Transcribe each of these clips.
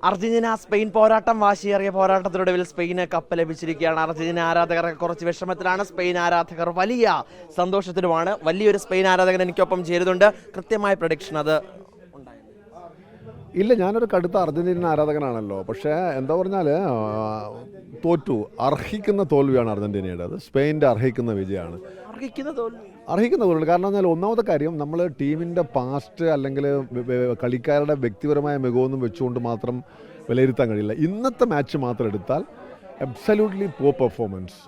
Argentina Spain പോരാട്ടം വാശിയേറിയ പോരാട്ടത്തിനൊടുവിൽ Spain cup ലഭിച്ചിരിക്കുകയാണ്. Argentina ആരാധകർ കുറച്ച് വിഷമത്തിലാണ്, സ്പെയിൻ ആരാധകർ വലിയ സന്തോഷത്തിലുമാണ്. വലിയൊരു സ്പെയിൻ ആരാധകൻ എനിക്കൊപ്പം ചേരുന്നുണ്ട്. കൃത്യമായ പ്രഡിക്ഷൻ അത് ഇല്ല, ഞാനൊരു കടുത്ത അർജന്റീന ആരാധകനാണല്ലോ. പക്ഷേ എന്താ പറഞ്ഞാൽ തോറ്റു, അർഹിക്കുന്ന തോൽവിയാണ് അർജന്റീനയുടെ. അത് സ്പെയിൻ്റെ അർഹിക്കുന്ന വിജയമാണ്. അർഹിക്കുന്ന തോൽവി കാരണം എന്നാൽ ഒന്നാമത്തെ കാര്യം, നമ്മൾ ടീമിൻ്റെ പാസ്റ്റ് അല്ലെങ്കിൽ കളിക്കാരുടെ വ്യക്തിപരമായ മികവൊന്നും വെച്ചുകൊണ്ട് മാത്രം വിലയിരുത്താൻ കഴിയില്ല. ഇന്നത്തെ മാച്ച് മാത്രം എടുത്താൽ അബ്സല്യൂട്ട്ലി പോ പെർഫോമൻസ്.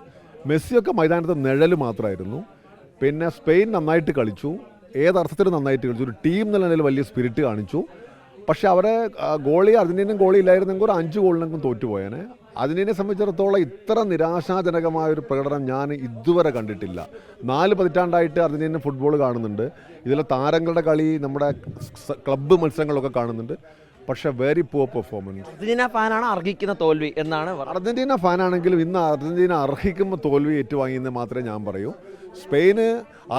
മെസ്സിയൊക്കെ മൈതാനത്ത് നിഴൽ മാത്രമായിരുന്നു. പിന്നെ സ്പെയിൻ നന്നായിട്ട് കളിച്ചു, ഏതർത്ഥത്തിൽ നന്നായിട്ട് കളിച്ചു. ഒരു ടീം എന്നുള്ള നിലയിൽ വലിയ സ്പിരിറ്റ് കാണിച്ചു. പക്ഷേ അവരെ അർജന്റീനൻ ഗോളി ഇല്ലായിരുന്നെങ്കിൽ ഒരു 5 ഗോളിനെങ്കിലും തോറ്റുപോയേനെ. അർജന്റീനയെ സംബന്ധിച്ചിടത്തോളം ഇത്ര നിരാശാജനകമായൊരു പ്രകടനം ഞാൻ ഇതുവരെ കണ്ടിട്ടില്ല. 4 പതിറ്റാണ്ടായിട്ട് അർജന്റീന ഫുട്ബോൾ കാണുന്നുണ്ട്, ഇതിലെ താരങ്ങളുടെ കളി, നമ്മുടെ ക്ലബ്ബ് മത്സരങ്ങളൊക്കെ കാണുന്നുണ്ട്. പക്ഷേ വെരി പുവർ പെർഫോമൻസ്. അർജന്റീന ഫാനാണ് അർഹിക്കുന്ന തോൽവി എന്നാണ്. അർജന്റീന ഫാനാണെങ്കിലും ഇന്ന് അർജന്റീന അർഹിക്കുന്ന തോൽവി ഏറ്റുവാങ്ങിയെന്ന് മാത്രമേ ഞാൻ പറയൂ. സ്പെയിന്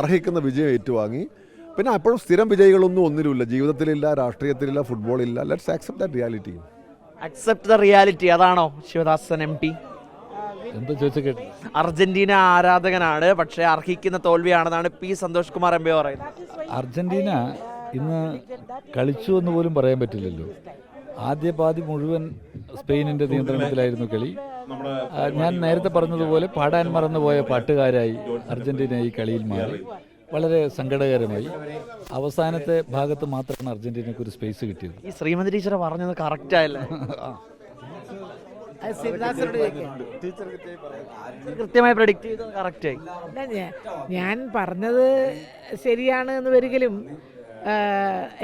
അർഹിക്കുന്ന വിജയം ഏറ്റുവാങ്ങി. പിന്നെ അപ്പോഴും സ്ഥിരം വിജയികളൊന്നും ഒന്നിലുമില്ല, ജീവിതത്തിലില്ല, രാഷ്ട്രീയത്തിലില്ല, ഫുട്ബോളില്ല. Let's accept that reality. Accept the reality, അതാണോ ശിവദാസൻ MP? അർജന്റീന ആരാധകനാണ്, പക്ഷേ അർഹിക്കുന്ന തോൽവിയാണെന്നാണ് P. സന്തോഷ് കുമാർ MP പറയുന്നത്. അർജന്റീന ഇന്ന് കളിച്ചു എന്ന് പോലും പറയാൻ പറ്റില്ലല്ലോ. ആദ്യ പാതി മുഴുവൻ സ്പെയിനിൻ്റെ നിയന്ത്രണത്തിലായിരുന്നു കളി. ഞാൻ നേരത്തെ പറഞ്ഞതുപോലെ പാടാൻ മറന്നുപോയ പാട്ടുകാരായി അർജന്റീന ഈ കളിയിൽ മാറി. വളരെ സങ്കടകരമായി. അവസാനത്തെ ഭാഗത്ത് മാത്രമാണ് അർജന്റീനയ്ക്ക് ഒരു സ്പേസ് കിട്ടിയത്. ഈ ശ്രീമതി ടീച്ചർ പറഞ്ഞത് കറക്റ്റ് ആയല്ലേ? കൃത്യമായി പ്രഡിക്റ്റ് ചെയ്തത് കറക്റ്റ് ആയി. ഞാൻ പറഞ്ഞത് ശരിയാണ് എന്ന് വരികിലും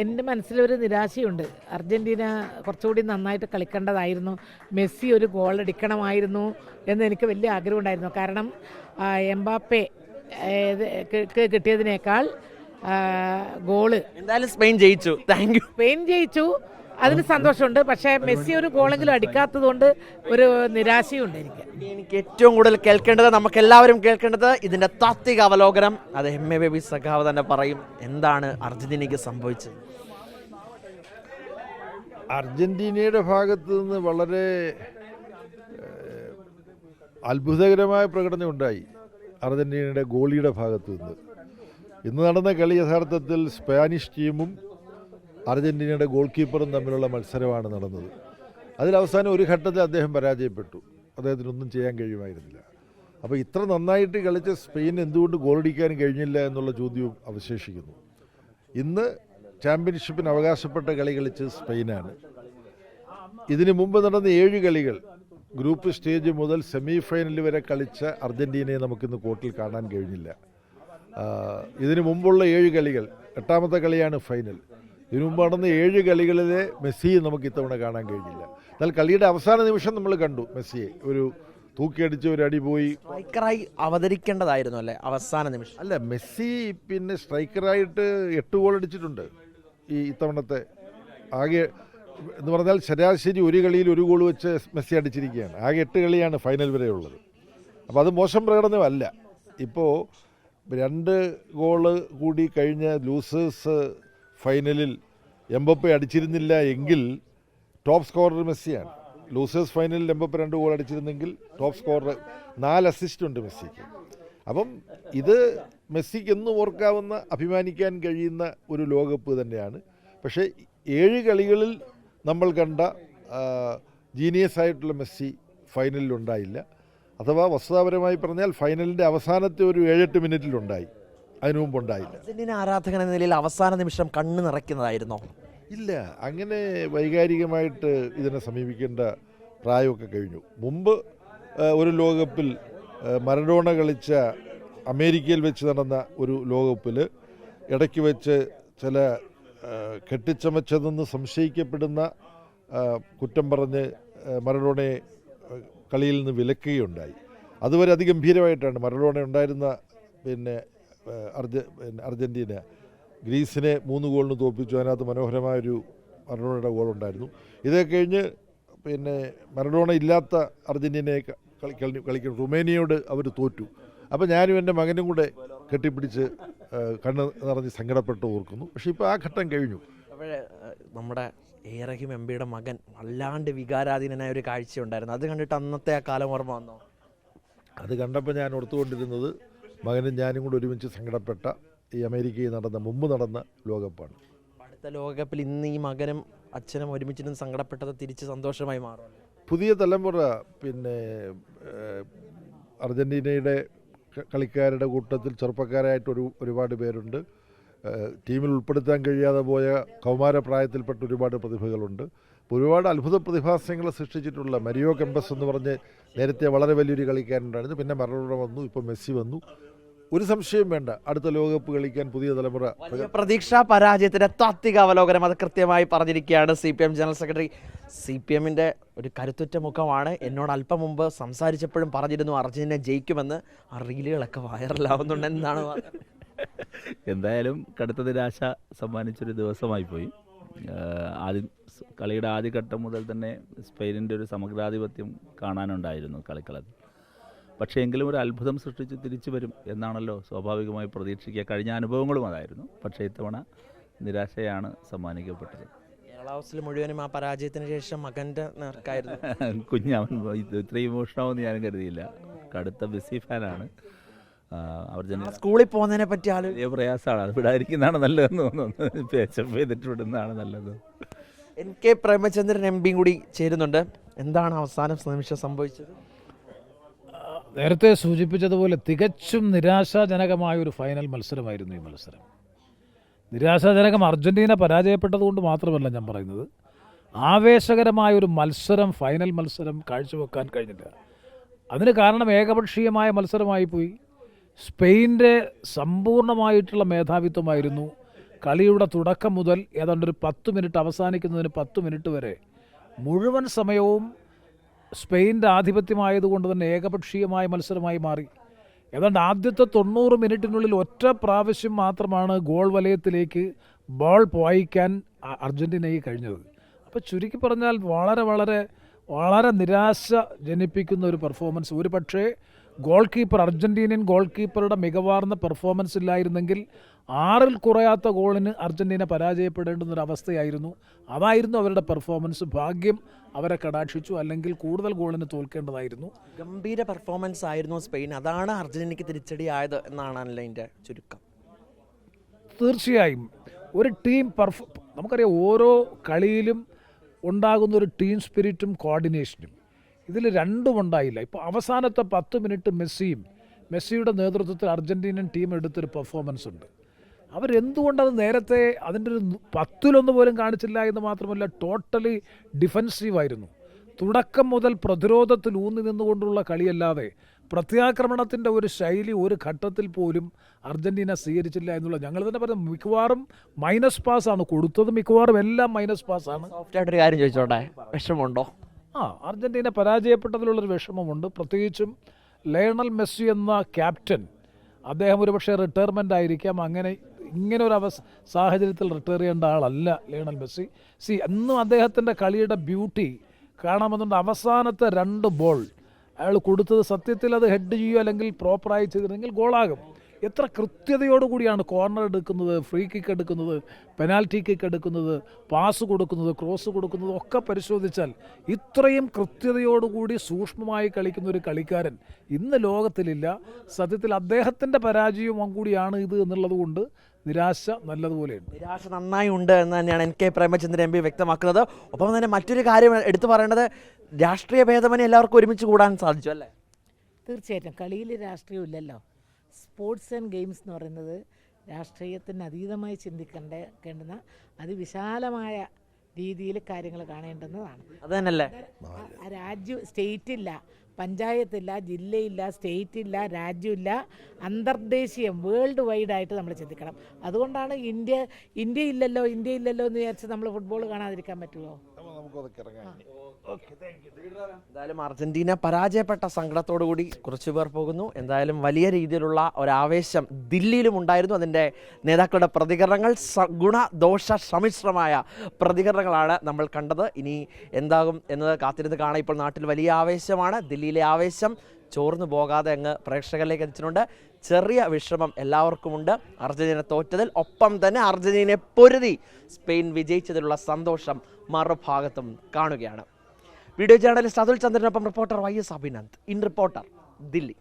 എൻ്റെ മനസ്സിലൊരു നിരാശയുണ്ട്. അർജന്റീന കുറച്ചുകൂടി നന്നായിട്ട് കളിക്കേണ്ടതായിരുന്നു, മെസ്സി ഒരു ഗോൾ അടിക്കണമായിരുന്നു എന്ന് എനിക്ക് വലിയ ആഗ്രഹമുണ്ടായിരുന്നു. കാരണം എംബാപ്പെ കിട്ടിയതിനേക്കാൾ ഗോള് എന്തായാലും സ്പെയിൻ ജയിച്ചു. Thank you. സ്പെയിൻ ജയിച്ചു, അതിന് സന്തോഷമുണ്ട്. പക്ഷേ മെസ്സി ഒരു ഗോളെങ്കിലും അടിക്കാത്തത് കൊണ്ട് ഒരു നിരാശയുണ്ട് എനിക്ക് ഏറ്റവും കൂടുതൽ കേൾക്കേണ്ടത്, നമുക്ക് എല്ലാവരും കേൾക്കേണ്ടത് ഇതിന്റെ താത്വിക അവലോകനം. അത് MA ബേബി സഖാവ് തന്നെ പറയും. എന്താണ് അർജന്റീനയ്ക്ക് സംഭവിച്ചത്? അർജന്റീനയുടെ ഭാഗത്ത് നിന്ന് വളരെ അത്ഭുതകരമായ പ്രകടനം ഉണ്ടായി അർജന്റീനയുടെ ഗോളിയുടെ ഭാഗത്ത് നിന്ന്. ഇന്ന് നടന്ന കളി യഥാർത്ഥത്തിൽ സ്പാനിഷ് ടീമും അർജന്റീനയുടെ ഗോൾ കീപ്പറും തമ്മിലുള്ള മത്സരമാണ് നടന്നത്. അതിലവസാനം ഒരു ഘട്ടത്തിൽ അദ്ദേഹം പരാജയപ്പെട്ടു, അദ്ദേഹത്തിനൊന്നും ചെയ്യാൻ കഴിയുമായിരുന്നില്ല. അപ്പോൾ ഇത്ര നന്നായിട്ട് കളിച്ച സ്പെയിൻ എന്തുകൊണ്ട് ഗോളടിക്കാൻ കഴിഞ്ഞില്ല എന്നുള്ള ചോദ്യവും അവശേഷിക്കുന്നു. ഇന്ന് ചാമ്പ്യൻഷിപ്പിന് അവകാശപ്പെട്ട കളി കളിച്ചത് സ്പെയിനാണ്. ഇതിനു മുമ്പ് നടന്ന 7 കളികൾ, ഗ്രൂപ്പ് സ്റ്റേജ് മുതൽ സെമി ഫൈനൽ വരെ കളിച്ച അർജന്റീനയെ നമുക്കിന്ന് കോർട്ടിൽ കാണാൻ കഴിഞ്ഞില്ല. ഇതിനു മുമ്പുള്ള 7 കളികൾ, 8ാമത്തെ കളിയാണ് ഫൈനൽ. ഇതിനു മുമ്പ് നടന്ന 7 കളികളിലെ മെസ്സിയെ നമുക്ക് ഇത്തവണ കാണാൻ കഴിഞ്ഞില്ല. എന്നാൽ കളിയുടെ അവസാന നിമിഷം നമ്മൾ കണ്ടു മെസ്സിയെ ഒരു തൂക്കിയടിച്ച് ഒരു അടി പോയി. സ്ട്രൈക്കറായി അവതരിക്കേണ്ടതായിരുന്നു അല്ലേ അവസാന നിമിഷം? അല്ല, മെസ്സി പിന്നെ സ്ട്രൈക്കറായിട്ട് 8 ഗോൾ അടിച്ചിട്ടുണ്ട് ഈ ഇത്തവണത്തെ. ആകെ എന്ന് പറഞ്ഞാൽ ശരാശരി ഒരു കളിയിൽ 1 ഗോൾ വെച്ച് മെസ്സി അടിച്ചിരിക്കുകയാണ്. ആകെ 8 കളിയാണ് ഫൈനൽ വരെ ഉള്ളത്. അപ്പോൾ അത് മോശം പ്രകടനമല്ല. ഇപ്പോൾ 2 ഗോള് കൂടി കഴിഞ്ഞ ലൂസേഴ്സ് ഫൈനലിൽ എംബപ്പെ അടിച്ചിരുന്നില്ല എങ്കിൽ ടോപ്പ് സ്കോറർ മെസ്സിയാണ്. ലൂസേഴ്സ് ഫൈനലിൽ എംബപ്പെ 2 ഗോൾ അടിച്ചിരുന്നെങ്കിൽ ടോപ്പ് സ്കോറർ. 4 അസിസ്റ്റ് ഉണ്ട് മെസ്സിക്ക്. അപ്പം ഇത് മെസ്സിക്ക് എന്നും ഓർക്കാവുന്ന, അഭിമാനിക്കാൻ കഴിയുന്ന ഒരു ലോകകപ്പ് തന്നെയാണ്. പക്ഷേ 7 കളികളിൽ നമ്മൾ കണ്ട ജീനിയസ് ആയിട്ടുള്ള മെസ്സി ഫൈനലിലുണ്ടായില്ല. അഥവാ വസ്തുതാപരമായി പറഞ്ഞാൽ ഫൈനലിൻ്റെ അവസാനത്തെ ഒരു 7-8 മിനിറ്റിലുണ്ടായി, അതിനു മുമ്പ് ഉണ്ടായില്ല. അർജന്റീന ആരാധകൻ എന്ന നിലയിൽ അവസാന നിമിഷം കണ്ണ് നിറയ്ക്കുന്നതായിരുന്നോ? ഇല്ല, അങ്ങനെ വൈകാരികമായിട്ട് ഇതിനെ സമീപിക്കേണ്ട പ്രായമൊക്കെ കഴിഞ്ഞു. മുമ്പ് ഒരു ലോകകപ്പിൽ മറഡോണ കളിച്ച അമേരിക്കയിൽ വെച്ച് നടന്ന ഒരു ലോകകപ്പിൽ ഇടയ്ക്ക് വെച്ച് ചില കെട്ടിച്ചമച്ചതെന്ന് സംശയിക്കപ്പെടുന്ന കുറ്റം പറഞ്ഞ് മറഡോണയെ കളിയിൽ നിന്ന് വിലക്കുകയുണ്ടായി. അതുവരെ അതിഗംഭീരമായിട്ടാണ് മറഡോണ ഉണ്ടായിരുന്ന പിന്നെ അർജന്റീന ഗ്രീസിനെ 3 ഗോളിന് തോൽപ്പിച്ചു. അതിനകത്ത് മനോഹരമായൊരു മറഡോണയുടെ ഗോളുണ്ടായിരുന്നു. ഇതൊക്കെ കഴിഞ്ഞ് പിന്നെ മറഡോണ ഇല്ലാത്ത അർജന്റീനയെ കളിക്കണം റുമേനിയയോട് അവർ തോറ്റു. അപ്പോൾ ഞാനും എൻ്റെ മകനും കൂടെ കെട്ടിപ്പിടിച്ച് കണ്ണ് നിറഞ്ഞ് സങ്കടപ്പെട്ട് ഓർക്കുന്നു. പക്ഷേ ഇപ്പോൾ ആ ഘട്ടം കഴിഞ്ഞു. നമ്മുടെ റഹീം എം പിയുടെ മകൻ വല്ലാണ്ട് വികാരാധീനനായ ഒരു കാഴ്ചയുണ്ടായിരുന്നു. അത് കണ്ടിട്ട് അന്നത്തെ ആ കാലം ഓർമ്മ വന്നോ? അത് കണ്ടപ്പോൾ ഞാൻ ഓർത്തുകൊണ്ടിരുന്നത് മകനും ഞാനും കൂടെ ഒരുമിച്ച് സങ്കടപ്പെട്ട ഈ അമേരിക്കയിൽ മുമ്പ് നടന്ന ലോകകപ്പാണ്. അടുത്ത ലോകകപ്പിൽ ഇന്ന് ഈ മകനും അച്ഛനും ഒരുമിച്ചിരുന്ന് സങ്കടപ്പെട്ടത് തിരിച്ച് സന്തോഷമായി മാറും. പുതിയ തലമുറ പിന്നെ അർജൻറ്റീനയുടെ കളിക്കാരുടെ കൂട്ടത്തിൽ ചെറുപ്പക്കാരായിട്ട് ഒരുപാട് പേരുണ്ട്. ടീമിൽ ഉൾപ്പെടുത്താൻ കഴിയാതെ പോയ കൗമാരപ്രായത്തിൽപ്പെട്ട ഒരുപാട് പ്രതിഭകളുണ്ട്. ഒരുപാട് അത്ഭുത പ്രതിഭാസങ്ങളെ സൃഷ്ടിച്ചിട്ടുള്ള മരിയോ കെമ്പസ് എന്ന് പറഞ്ഞ് നേരത്തെ വളരെ വലിയൊരു കളിക്കാരുണ്ടായിരുന്നു. പിന്നെ മറഡോണ വന്നു, ഇപ്പോൾ മെസ്സി വന്നു. ഒരു സംശയം വേണ്ട, അടുത്ത ലോകകപ്പ് കളിക്കാൻ പുതിയ തലമുറ. പ്രതീക്ഷാ പരാജയത്തിന്റെ താത്വിക അവലോകനം അത് കൃത്യമായി പറഞ്ഞിരിക്കുകയാണ് CPM ജനറൽ സെക്രട്ടറി. CPMന്റെ ഒരു കരുത്തുറ്റ മുഖമാണ്. എന്നോട് അല്പം മുമ്പ് സംസാരിച്ചപ്പോഴും പറഞ്ഞിരുന്നു അർജന്റീന ജയിക്കുമെന്ന്. ആ റീലുകളൊക്കെ വൈറലാവുന്നുണ്ട്. എന്താണ് എന്തായാലും കടുത്ത നിരാശ സമ്മാനിച്ചൊരു ദിവസമായി പോയി. കളിയുടെ ആദ്യഘട്ടം മുതൽ തന്നെ സ്പെയിനിൻ്റെ ഒരു സമഗ്രാധിപത്യം കാണാനുണ്ടായിരുന്നു കളിക്കളത്തിൽ. പക്ഷേ എങ്കിലും ഒരു അത്ഭുതം സൃഷ്ടിച്ച് തിരിച്ചു വരും എന്നാണല്ലോ സ്വാഭാവികമായി പ്രതീക്ഷിക്കുക. കഴിഞ്ഞ അനുഭവങ്ങളും അതായിരുന്നു. പക്ഷേ ഇത്തവണ നിരാശയാണ് സമ്മാനിക്കപ്പെട്ടത്. കേരള ഹൗസിൽ മുഴുവനും ആ പരാജയത്തിന് ശേഷം മകൻ്റെ നേർക്കായിരുന്നു. കുഞ്ഞവൻ ഇത്രയും ഇമോഷനാവുമെന്ന് ഞാനും കരുതിയില്ല. കടുത്ത മെസ്സി ഫാനാണ്. അർജന്റീന സ്കൂളിൽ പോകുന്നതിനെ പറ്റി വലിയ പ്രയാസമാണ്. അത് വിടാതിരിക്കുന്നതാണ് നല്ലതെന്ന് തോന്നുന്നു. പേച്ചപ്പ് ചെയ്തിട്ട് വിടുന്നതാണ് നല്ലത്. NK പ്രേമചന്ദ്രൻ MP കൂടി ചേരുന്നുണ്ട്. എന്താണ് അവസാന നിമിഷം സംഭവിച്ചത്? നേരത്തെ സൂചിപ്പിച്ചതുപോലെ തികച്ചും നിരാശാജനകമായ ഒരു ഫൈനൽ മത്സരമായിരുന്നു ഈ മത്സരം. നിരാശാജനകം അർജന്റീന പരാജയപ്പെട്ടതുകൊണ്ട് മാത്രമല്ല ഞാൻ പറയുന്നത്, ആവേശകരമായ ഒരു മത്സരം, ഫൈനൽ മത്സരം കാഴ്ചവെക്കാൻ കഴിഞ്ഞില്ല. അതിന് കാരണം ഏകപക്ഷീയമായ മത്സരമായി പോയി. സ്പെയിൻ്റെ സമ്പൂർണ്ണമായിട്ടുള്ള മേധാവിത്വമായിരുന്നു. കളിയുടെ തുടക്കം മുതൽ ഏതാണ്ടൊരു 10 മിനിറ്റ് അവസാനിക്കുന്നതിന് 10 മിനിറ്റ് വരെ മുഴുവൻ സമയവും സ്പെയിൻ്റെ ആധിപത്യമായതുകൊണ്ട് തന്നെ ഏകപക്ഷീയമായ മത്സരമായി മാറി. ഏതാണ്ട് ആദ്യത്തെ 90 മിനിറ്റിനുള്ളിൽ ഒറ്റ പ്രാവശ്യം മാത്രമാണ് ഗോൾ വലയത്തിലേക്ക് ബോൾ പോയിക്കാൻ അർജന്റീനയ്ക്ക് കഴിഞ്ഞത്. അപ്പോൾ ചുരുക്കി പറഞ്ഞാൽ വളരെ വളരെ വളരെ നിരാശ ജനിപ്പിക്കുന്ന ഒരു പെർഫോമൻസ്. ഒരു പക്ഷേ അർജന്റീനിയൻ ഗോൾ കീപ്പറുടെ മികവാർന്ന പെർഫോമൻസ് ഇല്ലായിരുന്നെങ്കിൽ 6 കുറയാത്ത ഗോളിന് അർജന്റീന പരാജയപ്പെടേണ്ടുന്നൊരവസ്ഥയായിരുന്നു. അതായിരുന്നു അവരുടെ പെർഫോമൻസ്. ഭാഗ്യം അവരെ കടാക്ഷിച്ചു, അല്ലെങ്കിൽ കൂടുതൽ ഗോളിന് തോൽക്കേണ്ടതായിരുന്നു. ഗംഭീര പെർഫോമൻസ് ആയിരുന്നു സ്പെയിൻ. അതാണ് അർജന്റീനയ്ക്ക് തിരിച്ചടിയായത് എന്നാണല്ലോ അതിൻ്റെ ചുരുക്കം. തീർച്ചയായും ഒരു ടീം നമുക്കറിയാം, ഓരോ കളിയിലും ഉണ്ടാകുന്ന ഒരു ടീം സ്പിരിറ്റും കോർഡിനേഷനും ഇതിൽ രണ്ടും ഉണ്ടായില്ല. ഇപ്പോൾ അവസാനത്തെ 10 മിനിറ്റ് മെസ്സിയുടെ നേതൃത്വത്തിൽ അർജന്റീനൻ ടീം എടുത്തൊരു പെർഫോമൻസ് ഉണ്ട്. അവരെന്തുകൊണ്ടത് നേരത്തെ അതിൻ്റെ ഒരു 10-1 പോലും കാണിച്ചില്ല എന്ന് മാത്രമല്ല, ടോട്ടലി ഡിഫൻസീവായിരുന്നു. തുടക്കം മുതൽ പ്രതിരോധത്തിൽ ഊന്നി നിന്നുകൊണ്ടുള്ള കളിയല്ലാതെ പ്രത്യാക്രമണത്തിൻ്റെ ഒരു ശൈലി ഒരു ഘട്ടത്തിൽ പോലും അർജന്റീന സ്വീകരിച്ചില്ല എന്നുള്ളത് ഞങ്ങൾ തന്നെ പറഞ്ഞു. മിക്കവാറും മൈനസ് പാസ്സാണ് കൊടുത്തത്, മിക്കവാറും എല്ലാം മൈനസ് പാസ്സാണ്. സോഫ്റ്റായിട്ടൊരു കാര്യം ചോദിച്ചോട്ടെ, വിഷമമുണ്ടോ? അർജന്റീന പരാജയപ്പെട്ടതിലുള്ളൊരു വിഷമമുണ്ട്. പ്രത്യേകിച്ചും ലയണൽ മെസ്സി എന്ന ക്യാപ്റ്റൻ, അദ്ദേഹം ഒരുപക്ഷെ റിട്ടയർമെൻ്റ് ആയിരിക്കാം. ഇങ്ങനെ ഒരു സാഹചര്യത്തിൽ റിട്ടയർ ചെയ്യേണ്ട ആളല്ല ലയണൽ മെസ്സി. എന്നും അദ്ദേഹത്തിൻ്റെ കളിയുടെ ബ്യൂട്ടി കാണാമെന്നുണ്ട്. അവസാനത്തെ 2 ബോൾ അയാൾ കൊടുത്തത് സത്യത്തിൽ അത് ഹെഡ് ചെയ്യുക അല്ലെങ്കിൽ പ്രോപ്പറായി ചെയ്തിരുന്നെങ്കിൽ ഗോളാകും. എത്ര കൃത്യതയോടുകൂടിയാണ് കോർണർ എടുക്കുന്നത്, ഫ്രീ കിക്ക് എടുക്കുന്നത്, പെനാൽറ്റി കിക്ക് എടുക്കുന്നത്, പാസ് കൊടുക്കുന്നത്, ക്രോസ് കൊടുക്കുന്നത് ഒക്കെ പരിശോധിച്ചാൽ ഇത്രയും കൃത്യതയോടുകൂടി സൂക്ഷ്മമായി കളിക്കുന്ന ഒരു കളിക്കാരൻ ഇന്ന് ലോകത്തിലില്ല. സത്യത്തിൽ അദ്ദേഹത്തിൻ്റെ പരാജയവും കൂടിയാണ് ഇത് എന്നുള്ളത് കൊണ്ട് നിരാശ നല്ലതുപോലെയുണ്ട്. നിരാശ നന്നായി ഉണ്ട് എന്ന് തന്നെയാണ് NK പ്രേമചന്ദ്രൻ MP വ്യക്തമാക്കുന്നത്. ഒപ്പം തന്നെ മറ്റൊരു കാര്യം എടുത്തു പറയേണ്ടത്, രാഷ്ട്രീയ ഭേദമന്യേ എല്ലാവർക്കും ഒരുമിച്ച് കൂടാൻ സാധിച്ചു അല്ലേ? തീർച്ചയായിട്ടും കളിയിൽ രാഷ്ട്രീയം ഇല്ലല്ലോ. സ്പോർട്സ് ആൻഡ് ഗെയിംസ് എന്ന് പറയുന്നത് രാഷ്ട്രീയത്തിന് അതീതമായി ചിന്തിക്കേണ്ടുന്ന അതിവിശാലമായ രീതിയിൽ കാര്യങ്ങൾ കാണേണ്ടുന്നതാണ്. അത് തന്നെയല്ലേ? സ്റ്റേറ്റില്ല, പഞ്ചായത്തില്ല, ജില്ലയില്ല, സ്റ്റേറ്റില്ല, രാജ്യമില്ല, അന്തർദേശീയം വേൾഡ് വൈഡായിട്ട് നമ്മൾ ചിന്തിക്കണം. അതുകൊണ്ടാണ് ഇന്ത്യ ഇല്ലല്ലോ എന്ന് വിചാരിച്ച് നമ്മൾ ഫുട്ബോൾ കാണാതിരിക്കാൻ പറ്റുമോ? എന്തായാലും അർജന്റീന പരാജയപ്പെട്ട സങ്കടത്തോടു കൂടി കുറച്ചു പേർ പോകുന്നു. എന്തായാലും വലിയ രീതിയിലുള്ള ഒരാവേശം ദില്ലിയിലും ഉണ്ടായിരുന്നു. അതിൻ്റെ നേതാക്കളുടെ പ്രതികരണങ്ങൾ ഗുണദോഷ സമ്മിശ്രമായ പ്രതികരണങ്ങളാണ് നമ്മൾ കണ്ടത്. ഇനി എന്താകും എന്നത് കാത്തിരുന്ന് കാണാം. ഇപ്പോൾ നാട്ടിൽ വലിയ ആവേശമാണ്. ദില്ലിയിലെ ആവേശം ചോർന്നു പോകാതെ അങ്ങ് പ്രേക്ഷകരിലേക്ക് എത്തിച്ചിട്ടുണ്ട്. ചെറിയ വിഷമം എല്ലാവർക്കുമുണ്ട് അർജന്റീന തോറ്റതിൽ. ഒപ്പം തന്നെ അർജന്റീനയെ പൊരുതി സ്പെയിൻ വിജയിച്ചതിലുള്ള സന്തോഷം മറുഭാഗത്തും കാണുകയാണ്. വീഡിയോ ജേർണലിസ്റ്റ് അതുൽ ചന്ദ്രനൊപ്പം reporter YS Abhinand, in reporter, Delhi.